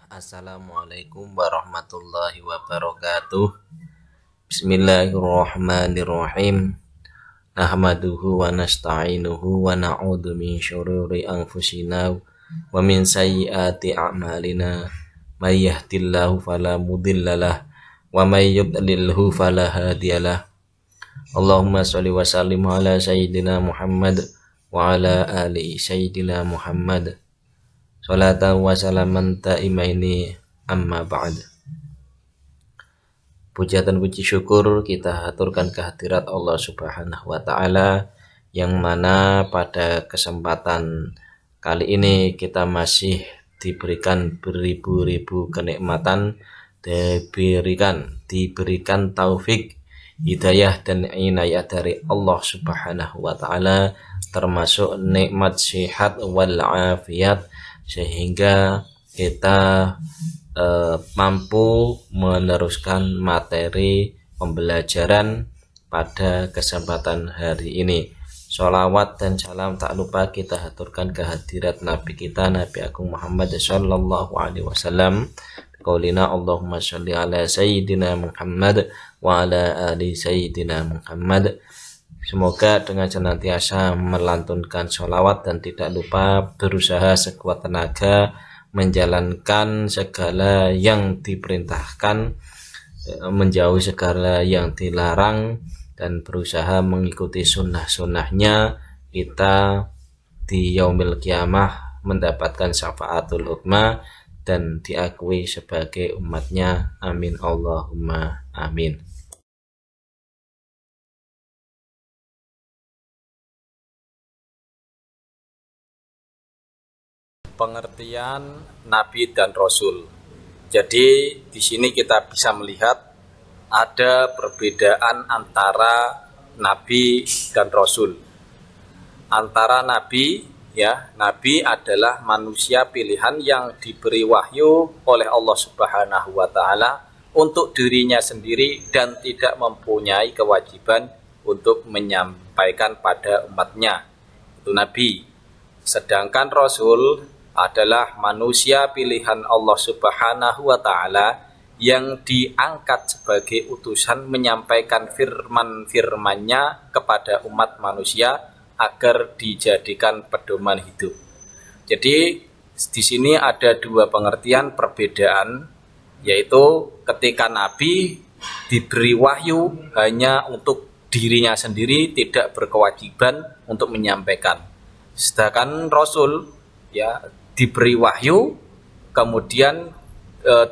Assalamualaikum warahmatullahi wabarakatuh. Bismillahirrahmanirrahim. Nahmaduhu wa nasta'inuhu wa na'udzu min syururi anfusina wa min sayyiati a'malina. May yahdihillahu fala mudhillalah wa may yudlilhu fala hadiyalah. Allahumma shalli wa sallim ala sayyidina Muhammad wa ala ali sayyidina Muhammad. Salatan wa salaman ta'imaini amma ba'd. Puja dan puji syukur kita haturkan kehadirat Allah Subhanahu wa ta'ala, yang mana pada kesempatan kali ini kita masih diberikan beribu-ribu kenikmatan, diberikan taufik, hidayah dan inayah dari Allah Subhanahu wa ta'ala, termasuk nikmat sehat wal afiyat, sehingga kita mampu meneruskan materi pembelajaran pada kesempatan hari ini. Sholawat dan salam tak lupa kita haturkan kehadirat Nabi kita, Nabi Agung Muhammad sallallahu alaihi wasallam. Qaulina Allahumma sholli ala sayyidina Muhammad wa ala ali sayyidina Muhammad. Semoga dengan senantiasa melantunkan sholawat dan tidak lupa berusaha sekuat tenaga menjalankan segala yang diperintahkan, menjauhi segala yang dilarang, dan berusaha mengikuti sunnah-sunnahnya, kita di yaumil kiamah mendapatkan syafaatul ummah dan diakui sebagai umatnya. Amin Allahumma amin. Pengertian Nabi dan Rasul. Jadi di sini kita bisa melihat ada perbedaan antara Nabi dan Rasul. Antara Nabi, Nabi adalah manusia pilihan yang diberi wahyu oleh Allah Subhanahu wa ta'ala untuk dirinya sendiri dan tidak mempunyai kewajiban untuk menyampaikan pada umatnya. Itu Nabi. Sedangkan Rasul adalah manusia pilihan Allah Subhanahu wa ta'ala yang diangkat sebagai utusan menyampaikan firman-firmannya kepada umat manusia agar dijadikan pedoman hidup. Jadi di sini ada dua pengertian perbedaan, yaitu ketika Nabi diberi wahyu hanya untuk dirinya sendiri, tidak berkewajiban untuk menyampaikan. Sedangkan Rasul diberi wahyu, kemudian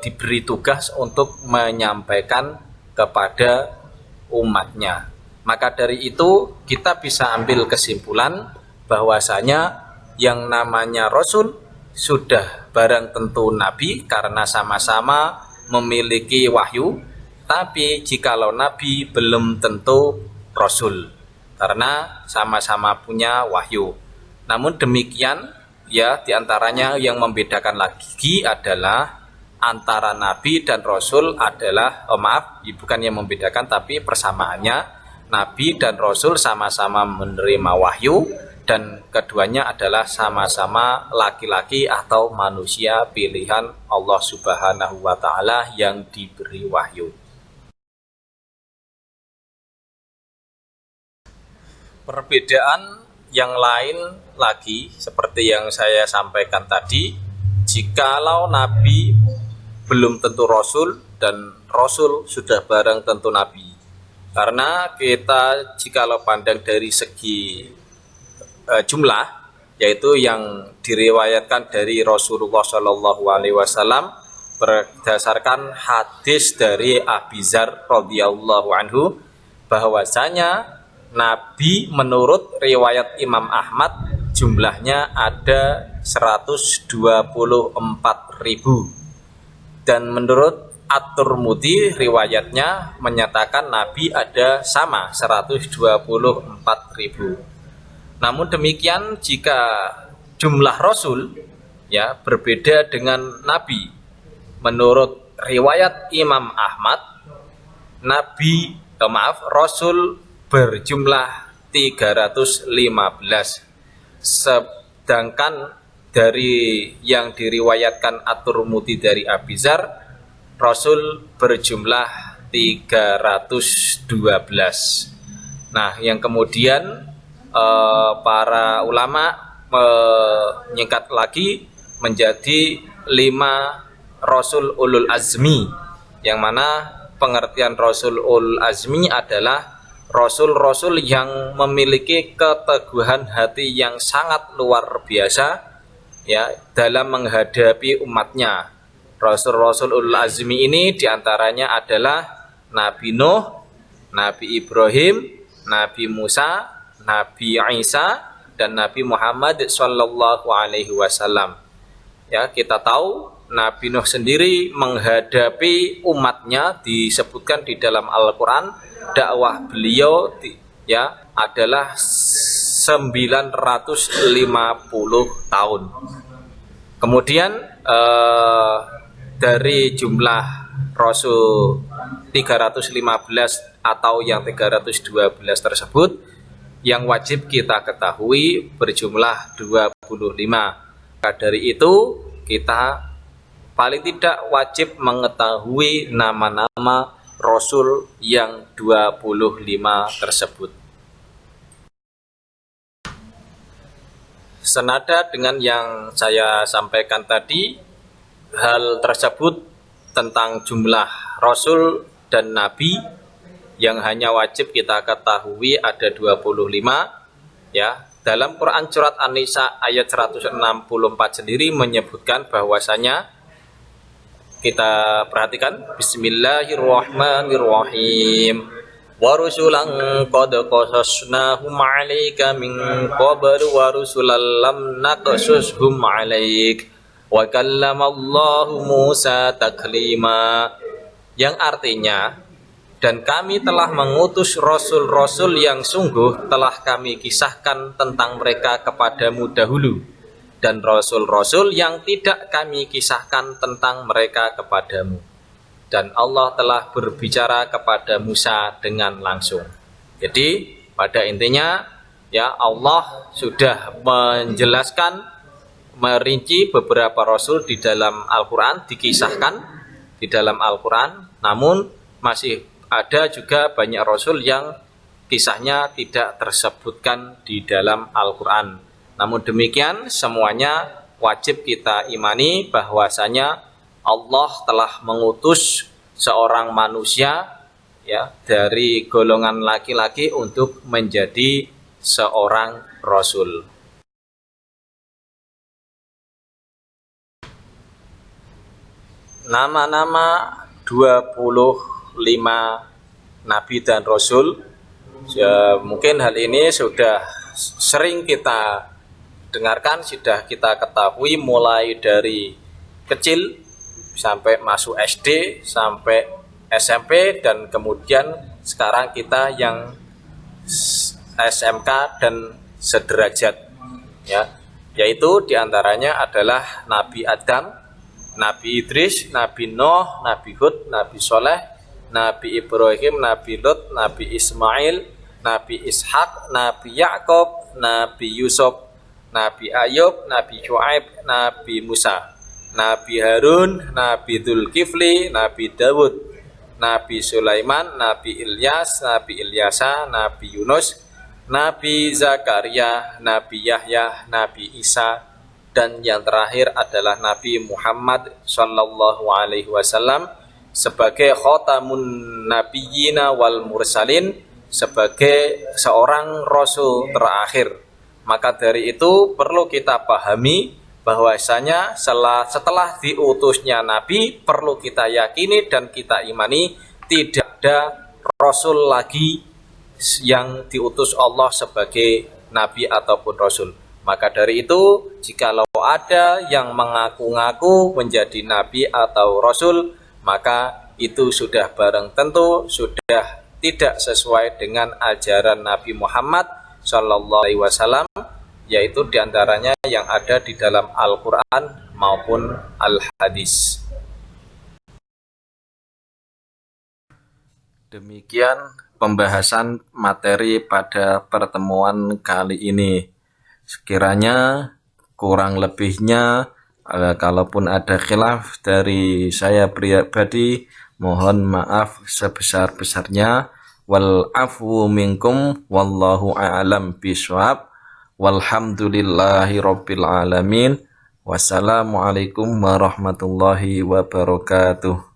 diberi tugas untuk menyampaikan kepada umatnya. Maka dari itu kita bisa ambil kesimpulan bahwasanya yang namanya Rasul sudah barang tentu Nabi karena sama-sama memiliki wahyu, tapi jikalau Nabi belum tentu Rasul karena sama-sama punya wahyu. Namun demikian, diantaranya yang membedakan lagi adalah antara Nabi dan Rasul adalah, bukan yang membedakan tapi persamaannya, Nabi dan Rasul sama-sama menerima wahyu dan keduanya adalah sama-sama laki-laki atau manusia pilihan Allah Subhanahu wa ta'ala yang diberi wahyu. Perbedaan yang lain lagi seperti yang saya sampaikan tadi, jikalau Nabi belum tentu Rasul dan Rasul sudah barang tentu Nabi. Karena kita jikalau pandang dari segi jumlah, yaitu yang diriwayatkan dari Rasulullah Shallallahu Alaihi Wasallam berdasarkan hadis dari Abi Dzar radhiyallahu anhu, bahwasanya Nabi menurut riwayat Imam Ahmad jumlahnya ada 124.000, dan menurut At-Tirmidzi riwayatnya menyatakan Nabi ada sama 124.000. Namun demikian jika jumlah Rasul berbeda dengan Nabi, menurut riwayat Imam Ahmad Rasul berjumlah 315, sedangkan dari yang diriwayatkan At-Tirmidzi dari Abi Dzar, Rasul berjumlah 312. Nah, yang kemudian para ulama menyingkat lagi menjadi 5 Rasul Ulul Azmi, yang mana pengertian Rasul Ulul Azmi adalah Rasul-Rasul yang memiliki keteguhan hati yang sangat luar biasa ya dalam menghadapi umatnya. Rasul-Rasul Ulul Azmi ini diantaranya adalah Nabi Nuh, Nabi Ibrahim, Nabi Musa, Nabi Isa, dan Nabi Muhammad Sallallahu Alaihi Wasallam. Ya, kita tahu Nabi Nuh sendiri menghadapi umatnya disebutkan di dalam Al-Quran, dakwah beliau ya adalah 950 tahun. Kemudian dari jumlah Rasul 315 atau yang 312 tersebut, yang wajib kita ketahui berjumlah 25. Maka dari itu kita paling tidak wajib mengetahui nama-nama Rasul yang 25 tersebut. Senada dengan yang saya sampaikan tadi, hal tersebut tentang jumlah Rasul dan Nabi yang hanya wajib kita ketahui ada 25 ya. Dalam Quran surat An-Nisa ayat 164 sendiri menyebutkan bahwasanya, kita perhatikan, Bismillahirrahmanirrahim. Wa rusulan qad qasasnahum 'alaika min qablu wa rusulan lam naqsushum 'alaik wa kallamallahu Musa taklima. Yang artinya, dan kami telah mengutus rasul-rasul yang sungguh telah kami kisahkan tentang mereka kepadamu dahulu, dan rasul-rasul yang tidak kami kisahkan tentang mereka kepadamu. Dan Allah telah berbicara kepada Musa dengan langsung. Jadi pada intinya ya, Allah sudah menjelaskan, merinci beberapa rasul di dalam Al-Quran, dikisahkan di dalam Al-Quran, namun masih ada juga banyak rasul yang kisahnya tidak tersebutkan di dalam Al-Quran. Namun demikian, semuanya wajib kita imani bahwasanya Allah telah mengutus seorang manusia ya dari golongan laki-laki untuk menjadi seorang rasul. Nama-nama 25 nabi dan rasul ya, mungkin hal ini sudah sering kita dengarkan, sudah kita ketahui mulai dari kecil sampai masuk SD, sampai SMP, dan kemudian sekarang kita yang SMK dan sederajat ya, yaitu diantaranya adalah Nabi Adam, Nabi Idris, Nabi Nuh, Nabi Hud, Nabi Soleh, Nabi Ibrahim, Nabi Lut, Nabi Ismail, Nabi Ishak, Nabi Yakub, Nabi Yusuf, Nabi Ayub, Nabi Shu'aib, Nabi Musa, Nabi Harun, Nabi Dzulkifli, Nabi Dawud, Nabi Sulaiman, Nabi Ilyas, Nabi Ilyasa, Nabi Yunus, Nabi Zakaria, Nabi Yahya, Nabi Isa, dan yang terakhir adalah Nabi Muhammad Sallallahu Alaihi Wasallam sebagai khotamun nabiyyina wal mursalin, sebagai seorang rasul terakhir. Maka dari itu perlu kita pahami bahwasanya setelah diutusnya Nabi, perlu kita yakini dan kita imani tidak ada rasul lagi yang diutus Allah sebagai nabi ataupun rasul. Maka dari itu, jikalau ada yang mengaku-ngaku menjadi nabi atau rasul, maka itu sudah barang tentu sudah tidak sesuai dengan ajaran Nabi Muhammad Sallallahu Alaihi Wasallam, yaitu diantaranya yang ada di dalam Al-Quran maupun Al-Hadis. Demikian pembahasan materi pada pertemuan kali ini. Sekiranya kurang lebihnya, kalaupun ada khilaf dari saya pribadi, mohon maaf sebesar-besarnya. Wal afu minkum wallahu a'lam bishawab. Walhamdulillahi rabbil alamin. Wassalamualaikum warahmatullahi wabarakatuh.